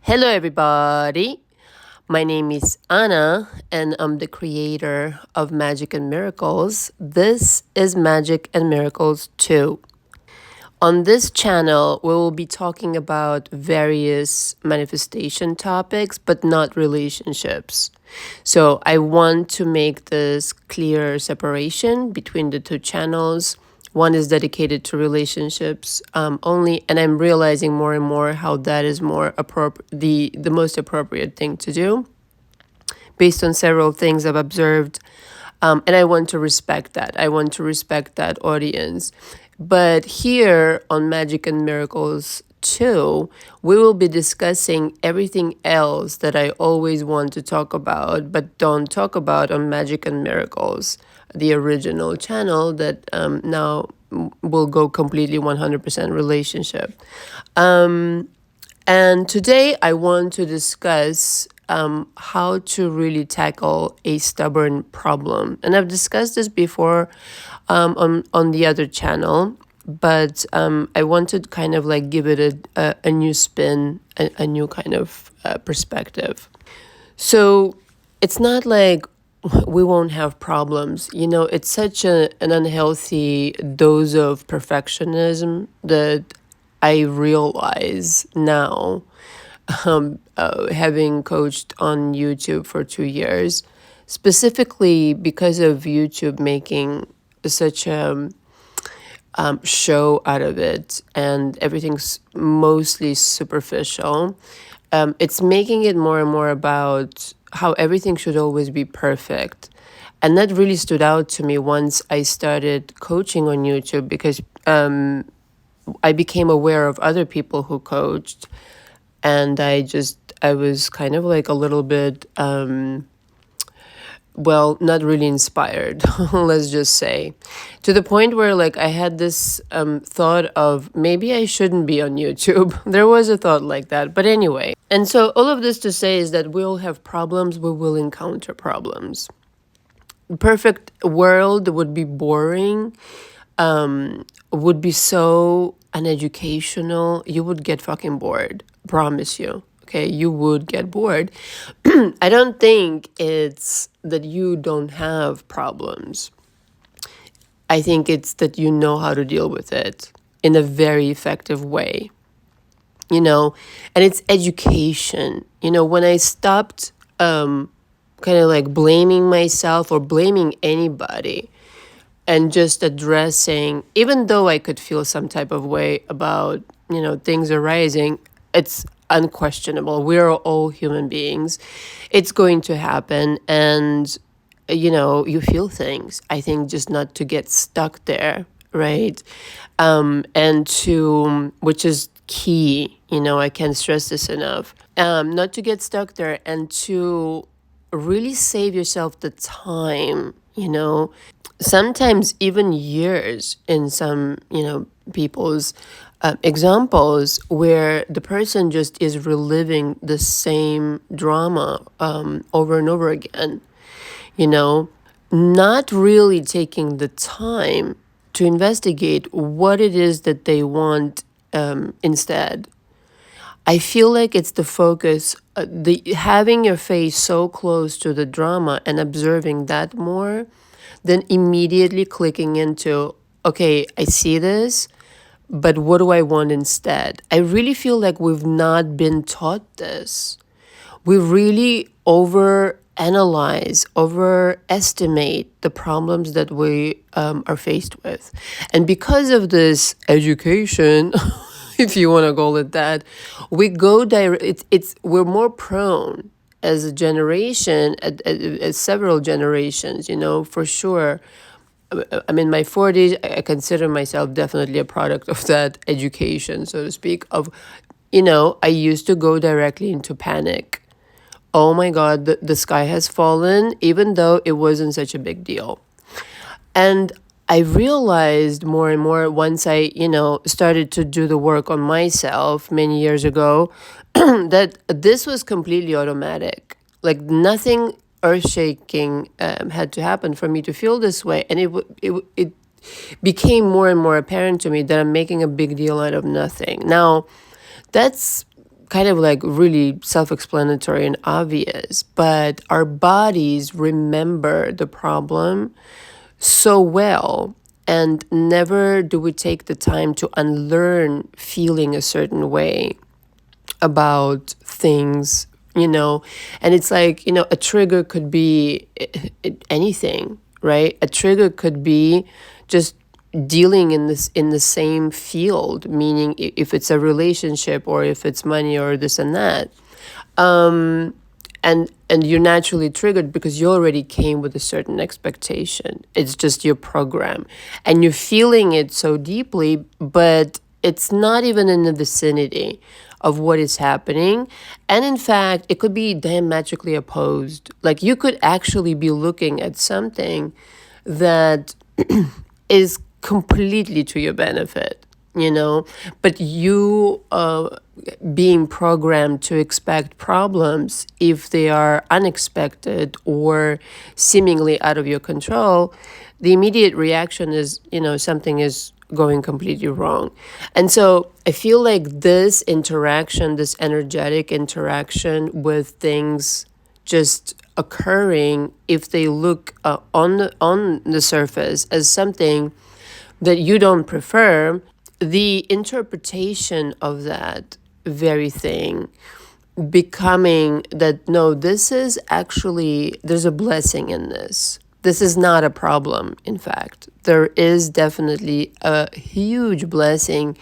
Hello, everybody. My name is Anna, and I'm the creator of Magic and Miracles. This is Magic and Miracles 2. On this channel, we will be talking about various manifestation topics, but not relationships. So, I want to make this clear separation between the two channels. One is dedicated to relationships only, and I'm realizing more and more how that is more the most appropriate thing to do based on several things I've observed. And I want to respect that. I want to respect that audience. But here on Magic and Miracles 2, we will be discussing everything else that I always want to talk about, but don't talk about on Magic and Miracles, the original channel that now will go completely 100% relationship. And today I want to discuss how to really tackle a stubborn problem. And I've discussed this before on the other channel, but I want to kind of like give it a new spin, a new kind of perspective. So it's not like we won't have problems. It's such an unhealthy dose of perfectionism that I realize now, having coached on YouTube for 2 years, specifically because of YouTube making such a show out of it and everything's mostly superficial. It's making it more and more about how everything should always be perfect. And that really stood out to me once I started coaching on YouTube because I became aware of other people who coached, and I was kind of like a little bit, not really inspired, let's just say, to the point where like I had this thought of maybe I shouldn't be on YouTube. There was a thought like that, but anyway. And so all of this to say is that we'll have problems, we will encounter problems. Perfect world would be boring, would be so uneducational. You would get fucking bored. Promise you. Okay, you would get bored. I don't think it's that you don't have problems. I think it's that you know how to deal with it in a very effective way. And it's education. When I stopped kind of like blaming myself or blaming anybody and just addressing, even though I could feel some type of way about, things arising, it's unquestionable. We're all human beings. It's going to happen. And, you feel things. I think just not to get stuck there, right? Which is key, I can't stress this enough. Not to get stuck there and to really save yourself the time, sometimes even years in some, people's examples where the person just is reliving the same drama over and over again, not really taking the time to investigate what it is that they want instead. I feel like it's the focus, the having your face so close to the drama and observing that more than immediately clicking into, okay, I see this, but what do I want instead? I really feel like we've not been taught this. We really overanalyze, overestimate the problems that we are faced with. And because of this education, if you want to call it that, we go direct. We're more prone as a generation, as several generations, for sure. I'm in my 40s. I consider myself definitely a product of that education, so to speak. I used to go directly into panic. Oh my God, the sky has fallen, even though it wasn't such a big deal. And I realized more and more once I, started to do the work on myself many years ago, that this was completely automatic. Like nothing earth-shaking had to happen for me to feel this way. And it became more and more apparent to me that I'm making a big deal out of nothing. Now, that's kind of like really self-explanatory and obvious, but our bodies remember the problem so well, and never do we take the time to unlearn feeling a certain way about things, and it's like, a trigger could be anything, right? A trigger could be just dealing in the same field, meaning if it's a relationship or if it's money or this and that, and you're naturally triggered because you already came with a certain expectation. It's just your program, and you're feeling it so deeply, but it's not even in the vicinity of what is happening. And in fact, it could be diametrically opposed. Like, you could actually be looking at something that is completely to your benefit, but you being programmed to expect problems if they are unexpected or seemingly out of your control, the immediate reaction is, something is going completely wrong. And so I feel like this interaction, this energetic interaction with things just occurring, if they look on the surface as something that you don't prefer, the interpretation of that very thing becoming that, no, this is actually, there's a blessing in this. This is not a problem. In fact, there is definitely a huge blessing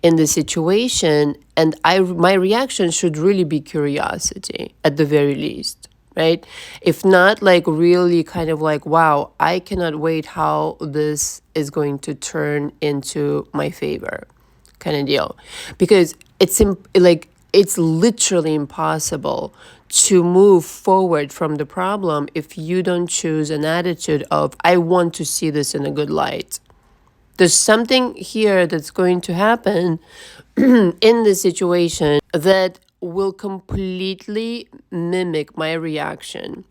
in the situation. And my reaction should really be curiosity at the very least, right? If not, like, really kind of like, wow, I cannot wait how this is going to turn into my favor kind of deal. Because it's literally impossible to move forward from the problem if you don't choose an attitude of, I want to see this in a good light. There's something here that's going to happen in this situation that will completely mimic my reaction.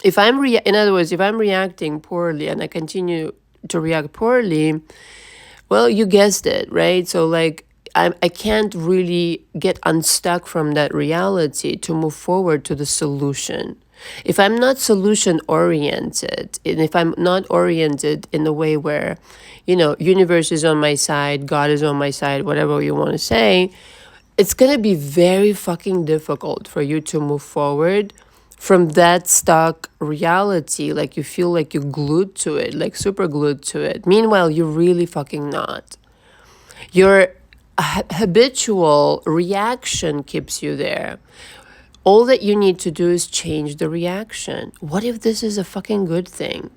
In other words, if I'm reacting poorly and I continue to react poorly, well, you guessed it, right? So like, I can't really get unstuck from that reality to move forward to the solution. If I'm not solution oriented, and if I'm not oriented in the way where, universe is on my side, God is on my side, whatever you want to say, it's going to be very fucking difficult for you to move forward from that stuck reality. Like, you feel like you're glued to it, like super glued to it. Meanwhile, you're really fucking not. Your habitual reaction keeps you there. All that you need to do is change the reaction. What if this is a fucking good thing?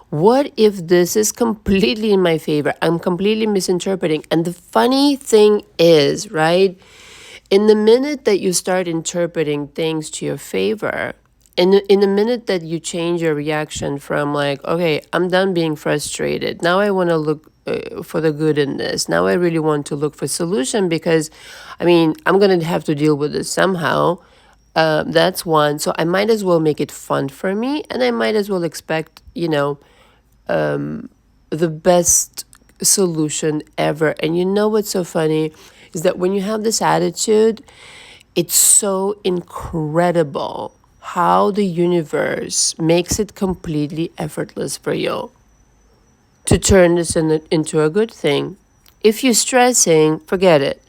What if this is completely in my favor? I'm completely misinterpreting. And the funny thing is, right, in the minute that you start interpreting things to your favor, in the minute that you change your reaction from like, okay, I'm done being frustrated. Now I want to look for the good in this. Now I really want to look for solution because, I'm going to have to deal with this somehow. That's one. So I might as well make it fun for me, and I might as well expect, the best solution ever. And you know what's so funny is that when you have this attitude, it's so incredible how the universe makes it completely effortless for you to turn this into a good thing. If you're stressing, forget it.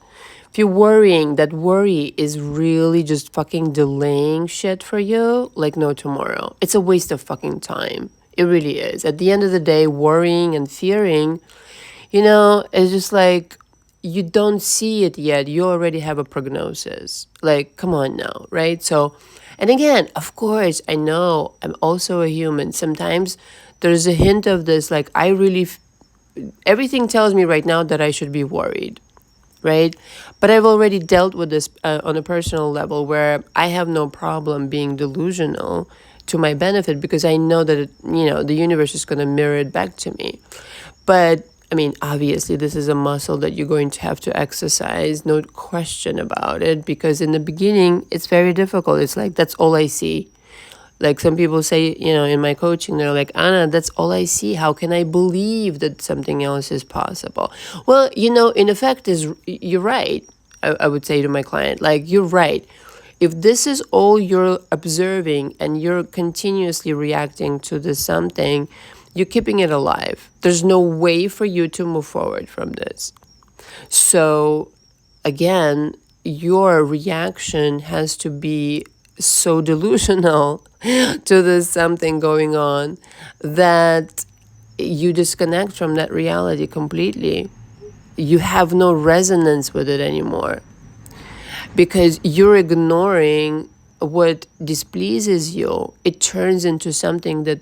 If you're worrying, that worry is really just fucking delaying shit for you like no tomorrow. It's a waste of fucking time. It really is. At the end of the day, worrying and fearing, it's just like, you don't see it yet. You already have a prognosis. Like, come on now, right? So, and again, of course, I know I'm also a human. Sometimes there's a hint of this, like, everything tells me right now that I should be worried, right? But I've already dealt with this on a personal level where I have no problem being delusional to my benefit because I know that, the universe is going to mirror it back to me. But obviously, this is a muscle that you're going to have to exercise, no question about it, because in the beginning, it's very difficult. It's like, that's all I see. Like some people say, in my coaching, they're like, Anna, that's all I see. How can I believe that something else is possible? Well, in effect, you're right. I would say to my client, like, you're right. If this is all you're observing and you're continuously reacting to this something, you're keeping it alive. There's no way for you to move forward from this. So again, your reaction has to be so delusional to this something going on that you disconnect from that reality completely. You have no resonance with it anymore because you're ignoring what displeases you. It turns into something that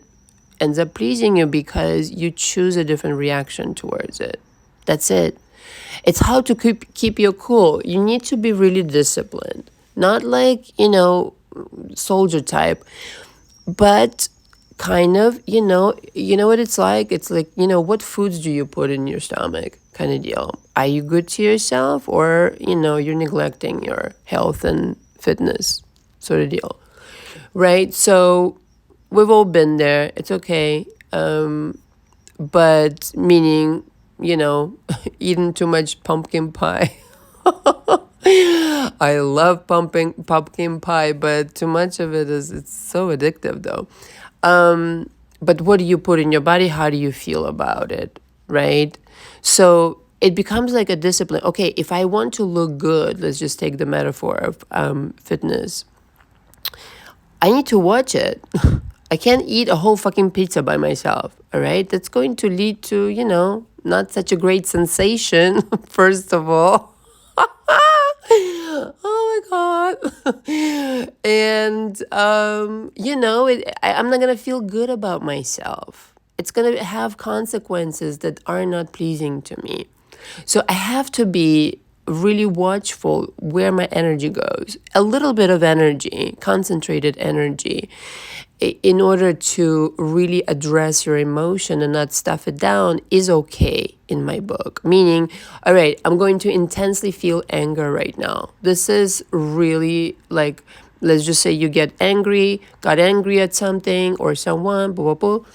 ends up pleasing you because you choose a different reaction towards it. That's it. It's how to keep your cool. You need to be really disciplined. Not like, soldier type, but kind of, you know what it's like? It's like, what foods do you put in your stomach kind of deal? Are you good to yourself, or, you're neglecting your health and fitness sort of deal, right? So we've all been there. It's okay. But meaning, eating too much pumpkin pie. I love pumpkin pie, but too much of it's so addictive though. But what do you put in your body? How do you feel about it, right? So it becomes like a discipline. Okay, if I want to look good, let's just take the metaphor of fitness. I need to watch it. I can't eat a whole fucking pizza by myself, all right? That's going to lead to, not such a great sensation, first of all. Oh my God. And, I'm not going to feel good about myself. It's going to have consequences that are not pleasing to me. So I have to be really watchful where my energy goes. A little bit of energy, concentrated energy, in order to really address your emotion and not stuff it down is okay in my book. Meaning, all right, I'm going to intensely feel anger right now. This is really like, let's just say you got angry at something or someone, blah, blah, blah,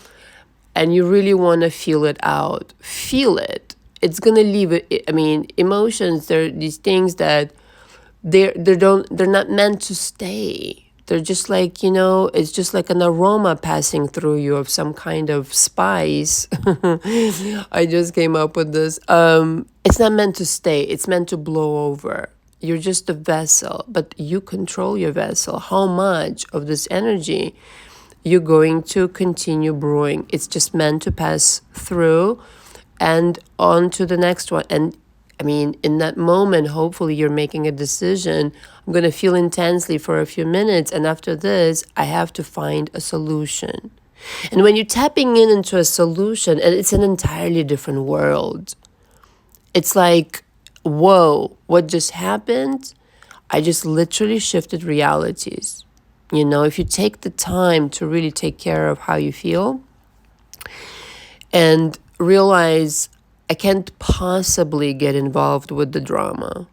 and you really want to feel it out. Feel it. It's going to leave it. I mean, emotions, they're these things that they're not meant to stay. They're just like, it's just like an aroma passing through you of some kind of spice. I just came up with this. It's not meant to stay. It's meant to blow over. You're just a vessel, but you control your vessel. How much of this energy you're going to continue brewing. It's just meant to pass through and on to the next one. And I mean, in that moment, hopefully you're making a decision. I'm going to feel intensely for a few minutes. And after this, I have to find a solution. And when you're tapping into a solution, and it's an entirely different world, it's like, whoa, what just happened? I just literally shifted realities. If you take the time to really take care of how you feel and realize I can't possibly get involved with the drama,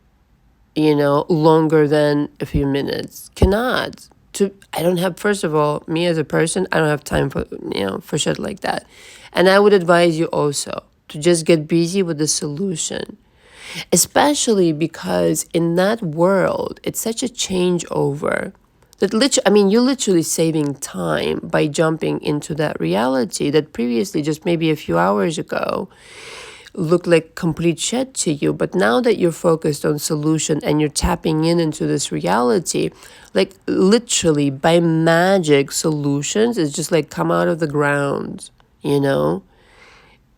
longer than a few minutes. Cannot. I don't have, first of all, me as a person, I don't have time for shit like that. And I would advise you also to just get busy with the solution. Especially because in that world, it's such a changeover that you're literally saving time by jumping into that reality that previously, just maybe a few hours ago, looked like complete shit to you. But now that you're focused on solution and you're tapping into this reality, like literally by magic, solutions is just like come out of the ground,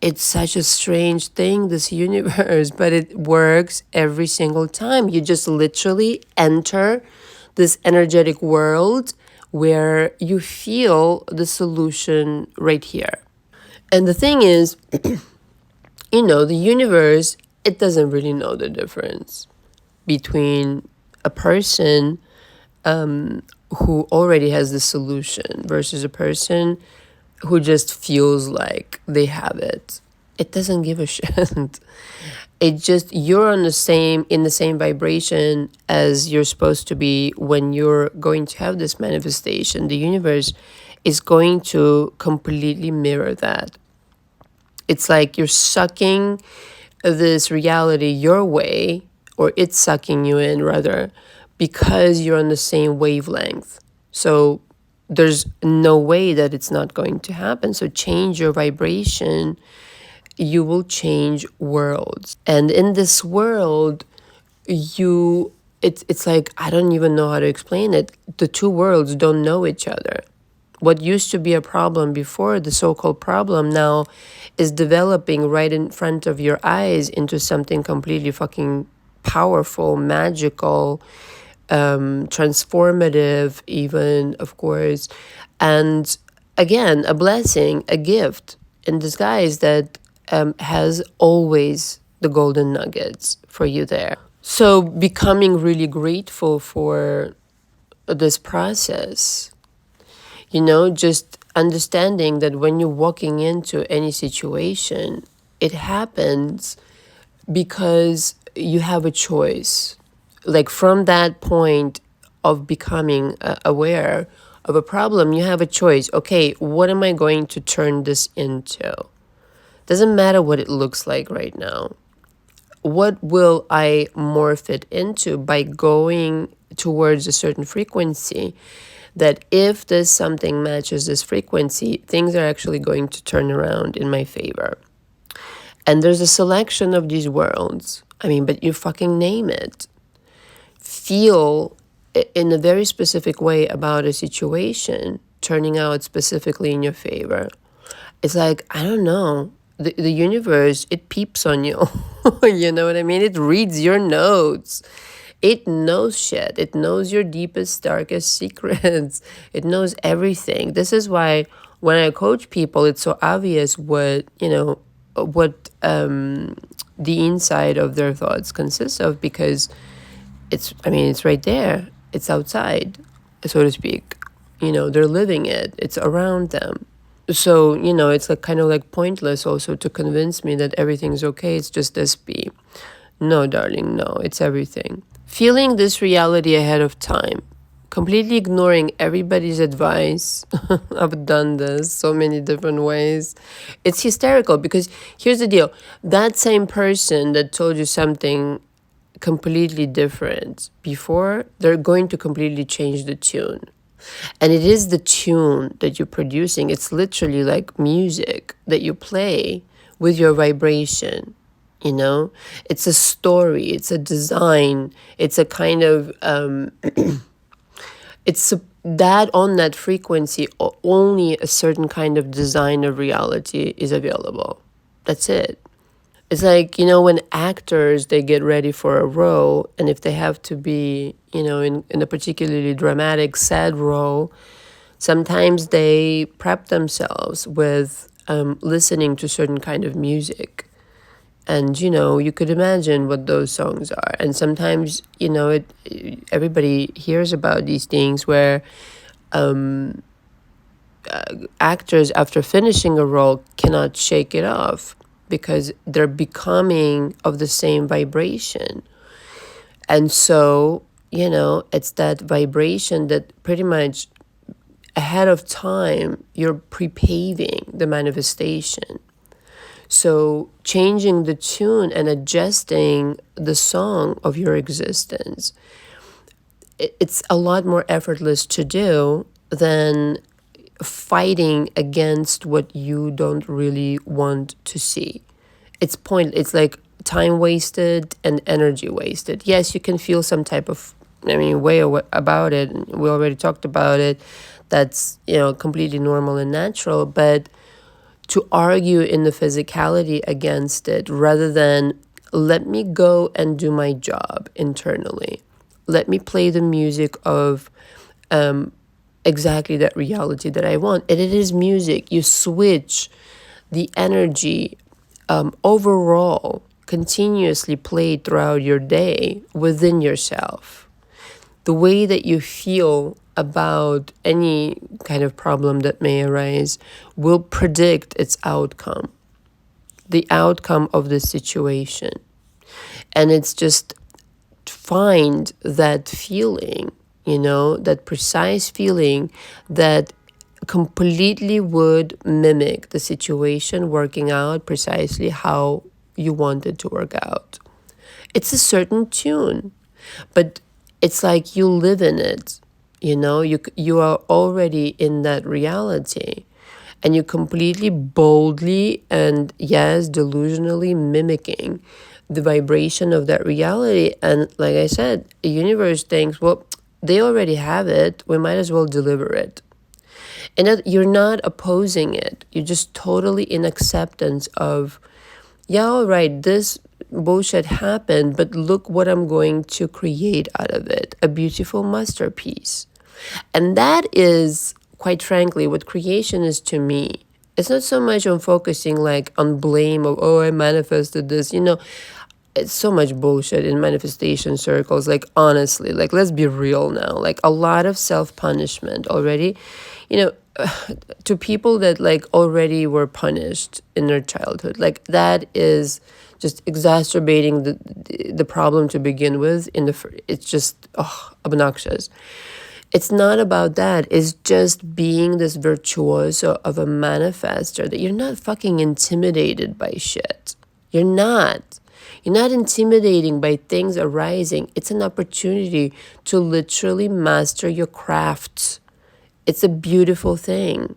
It's such a strange thing, this universe, but it works every single time. You just literally enter this energetic world where you feel the solution right here. And the thing is, the universe, it doesn't really know the difference between a person who already has the solution versus a person who just feels like they have it. It doesn't give a shit. It just, you're in the same vibration as you're supposed to be when you're going to have this manifestation. The universe is going to completely mirror that. It's like you're sucking this reality your way, or it's sucking you in rather, because you're on the same wavelength. So there's no way that it's not going to happen. So change your vibration, you will change worlds. And in this world, it's like, I don't even know how to explain it. The two worlds don't know each other. What used to be a problem before, the so-called problem, now is developing right in front of your eyes into something completely fucking powerful, magical, transformative even, of course. And again, a blessing, a gift in disguise that has always the golden nuggets for you there. So becoming really grateful for this process, just understanding that when you're walking into any situation, it happens because you have a choice. Like from that point of becoming aware of a problem, you have a choice. Okay, what am I going to turn this into? Doesn't matter what it looks like right now. What will I morph it into by going towards a certain frequency? That if this something matches this frequency, things are actually going to turn around in my favor. And there's a selection of these worlds. I mean, but you fucking name it. Feel in a very specific way about a situation turning out specifically in your favor. It's like, I don't know, the universe, it peeps on you. You know what I mean? It reads your notes. It knows shit. It knows your deepest, darkest secrets. It knows everything. This is why when I coach people, it's so obvious what the inside of their thoughts consists of, because it's right there. It's outside, so to speak. They're living it. It's around them. So, it's like kind of like pointless also to convince me that everything's okay. It's just SP. No, darling, no, it's everything. Feeling this reality ahead of time, completely ignoring everybody's advice. I've done this so many different ways. It's hysterical because here's the deal. That same person that told you something completely different before, they're going to completely change the tune. And it is the tune that you're producing. It's literally like music that you play with your vibration. It's a story, it's a design, it's a kind of that on that frequency, only a certain kind of design of reality is available. That's it. It's like, when actors, they get ready for a role, and if they have to be, in a particularly dramatic, sad role, sometimes they prep themselves with listening to certain kind of music. And, you could imagine what those songs are. And sometimes, everybody hears about these things where actors, after finishing a role, cannot shake it off because they're becoming of the same vibration. And so, it's that vibration that pretty much ahead of time, you're pre-paving the manifestation. So changing the tune and adjusting the song of your existence, it's a lot more effortless to do than fighting against what you don't really want to see. It's like time wasted and energy wasted. Yes, you can feel some type of, way about it. We already talked about it. That's, completely normal and natural. But to argue in the physicality against it, rather than let me go and do my job internally. Let me play the music of exactly that reality that I want. And it is music. You switch the energy overall, continuously played throughout your day within yourself. The way that you feel about any kind of problem that may arise will predict its outcome, the outcome of the situation. And it's just find that feeling, that precise feeling that completely would mimic the situation working out precisely how you want it to work out. It's a certain tune, but it's like you live in it. You are already in that reality, and you completely boldly and, yes, delusionally mimicking the vibration of that reality. And like I said, the universe thinks, well, they already have it, we might as well deliver it. And that you're not opposing it, you're just totally in acceptance of, yeah, all right, this bullshit happened, but look what I'm going to create out of it, a beautiful masterpiece. And that is, quite frankly, what creation is to me. It's not so much on focusing like on blame of, oh, I manifested this. It's so much bullshit in manifestation circles. Like, honestly, like, let's be real now. Like, a lot of self-punishment already, you know, to people that like already were punished in their childhood. Like, that is just exacerbating the problem to begin with. It's just obnoxious. It's not about that. It's just being this virtuoso of a manifester, that you're not fucking intimidated by shit. You're not. You're not intimidating by things arising. It's an opportunity to literally master your craft. It's a beautiful thing,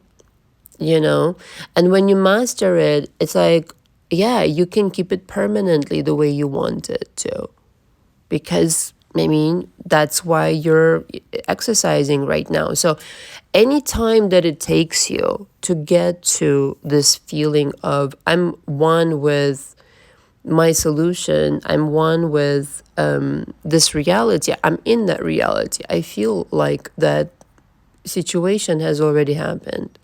And when you master it, it's like, yeah, you can keep it permanently the way you want it to. Because, I mean, that's why you're exercising right now. So any time that it takes you to get to this feeling of, I'm one with my solution, I'm one with this reality, I'm in that reality, I feel like that situation has already happened.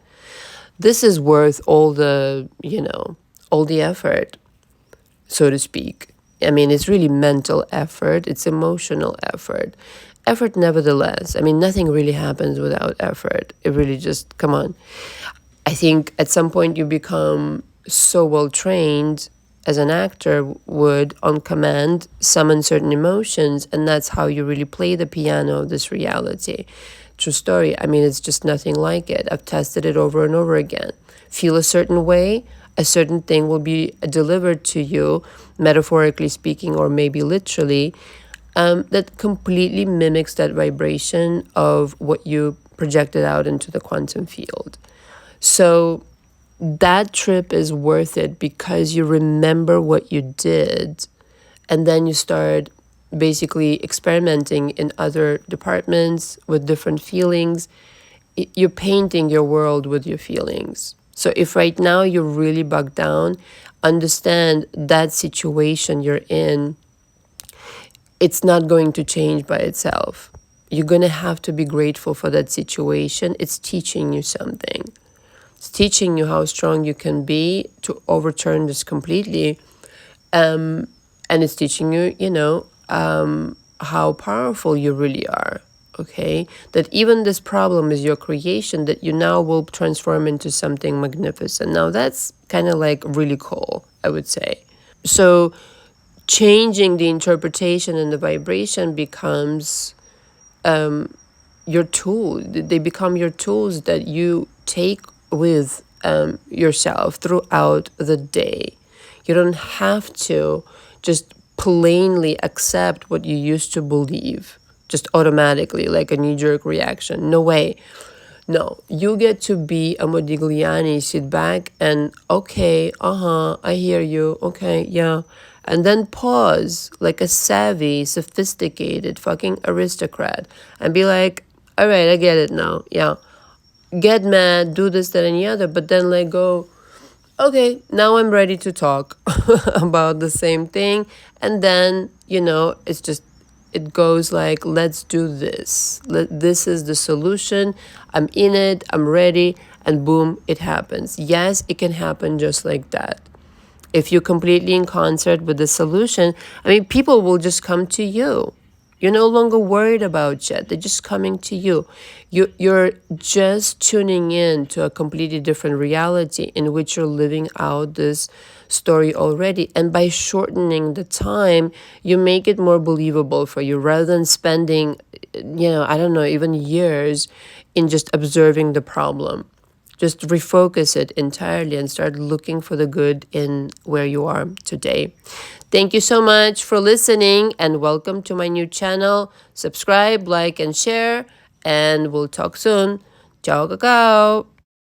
This is worth all the effort, so to speak. I mean, it's really mental effort, it's emotional effort. Effort, nevertheless. I mean, nothing really happens without effort. It really just, come on. I think at some point you become so well trained as an actor would, on command, summon certain emotions, and that's how you really play the piano of this reality. True story. I mean, it's just nothing like it. I've tested it over and over again. Feel a certain way, a certain thing will be delivered to you, metaphorically speaking, or maybe literally, that completely mimics that vibration of what you projected out into the quantum field. So that trip is worth it because you remember what you did, and then you start basically experimenting in other departments with different feelings. You're painting your world with your feelings. So if right now you're really bogged down, understand that situation you're in, it's not going to change by itself. You're going to have to be grateful for that situation. It's teaching you something. It's teaching you how strong you can be to overturn this completely. And it's teaching you, how powerful you really are. Okay, that even this problem is your creation, that you now will transform into something magnificent. Now that's kind of like really cool, I would say. So changing the interpretation and the vibration becomes your tool. They become your tools that you take with yourself throughout the day. You don't have to just plainly accept what you used to believe, just automatically, like a knee-jerk reaction. No way. No, you get to be a Modigliani, sit back and, okay, I hear you, okay, yeah. And then pause like a savvy, sophisticated fucking aristocrat and be like, all right, I get it now, yeah. Get mad, do this, that, and the other, but then let go. Okay, now I'm ready to talk about the same thing. And then, it goes like, let's do this. This is the solution. I'm in it, I'm ready, and boom, it happens. Yes, it can happen just like that. If you're completely in concert with the solution, I mean, people will just come to you. You're no longer worried about shit. They're just coming to you. You're just tuning in to a completely different reality in which you're living out this story already. And by shortening the time, you make it more believable for you rather than spending, I don't know, even years in just observing the problem. Just refocus it entirely and start looking for the good in where you are today. Thank you so much for listening and welcome to my new channel. Subscribe, like, and share, and we'll talk soon. Ciao, cacao.